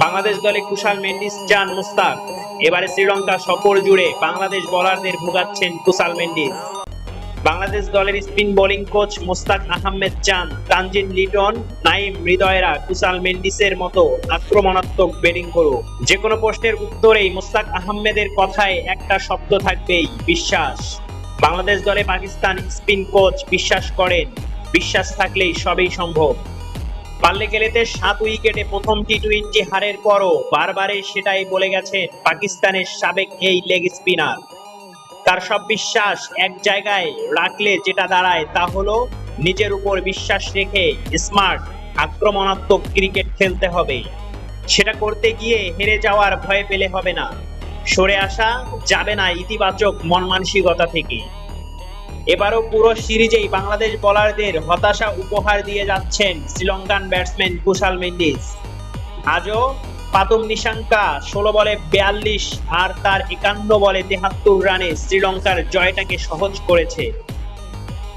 বাংলাদেশ দলে কুশাল মেন্ডিস, চান মুস্তাক। এবারে শ্রীলঙ্কা সফর জুড়ে বাংলাদেশ বোলারদের ভোগাচ্ছেন কুশাল মেন্ডিস। বাংলাদেশ দলের spin bowling coach Mushtaq Ahmed চান তানজিন লিটন, নাইম হৃদয়রা কুশাল মেন্ডিসের মতো আক্রমণাত্মক ব্যাটিং করুক। যে কোনো প্রশ্নের উত্তরেই মোস্তাক আহমেদের কথায় একটা শব্দ থাকবেই, বিশ্বাস। বাংলাদেশ দলে পাকিস্তান স্পিন কোচ বিশ্বাস করেন, বিশ্বাস থাকলেই সবই সম্ভব। পাল্লে গেলেতে 7 উইকেটে প্রথম টি-20 হারের পরও বারবারে সেটাই বলে গেছেন পাকিস্তানের সাবেক এই লেগ স্পিনার। তার সব বিশ্বাস এক জায়গায় রাখলে যেটা দাঁড়ায় তা হলো নিজের উপর বিশ্বাস রেখে স্মার্ট আক্রমণাত্মক ক্রিকেট খেলতে হবে। সেটা করতে গিয়ে হেরে যাওয়ার ভয় পেলে হবে না, সরে আসা যাবে না ইতিবাচক মন মানসিকতা থেকে। এবারও পুরো সিরিজেই বাংলাদেশ বোলারদের হতাশা উপহার দিয়ে যাচ্ছেন শ্রীলঙ্কান ব্যাটসম্যান কুশাল মেন্ডিস। আজও পাতুম নিশাঙ্কা 16 বলে 42 আর তার 51 বলে 73 রানে শ্রীলঙ্কার জয়টাকে সহজ করেছে।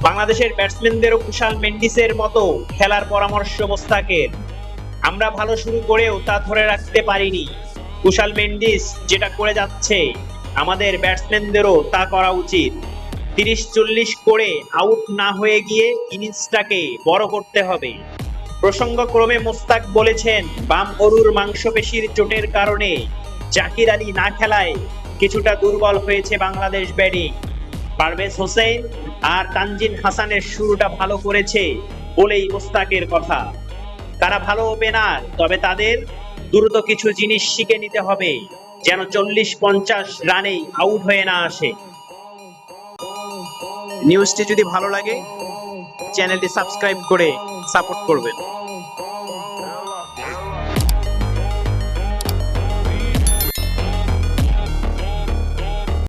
বাংলাদেশের ব্যাটসম্যানদেরও কুশাল মেন্ডিসের মতো খেলার পরামর্শ মোস্তাকের। আমরা ভালো শুরু করেও তা ধরে রাখতে পারিনি। কুশাল মেন্ডিস যেটা করে যাচ্ছে আমাদের ব্যাটসম্যানদেরও তা করা উচিত। 30-40 করে আউট না হয়ে গিয়ে ইনিংসটাকে বড় করতে হবে। প্রসঙ্গক্রমে মোস্তাক বলেছেন, বাম অরুর মাংসপেশির চোটের কারণে জাকির আলী না খেলায় কিছুটা দুর্বল হয়েছে বাংলাদেশ ব্যাটিং। পারভেজ হোসেন আর তানজিন হাসানের শুরুটা ভালো করেছে বলেই মোস্তাকের কথা। তারা ভালো ওপেনার, তবে তাদের দ্রুত কিছু জিনিস শিখে নিতে হবে যেন 40-50 রানেই আউট হয়ে না আসে। নিউজটি যদি ভালো লাগে চ্যানেলটি সাবস্ক্রাইব করে সাপোর্ট করবেন।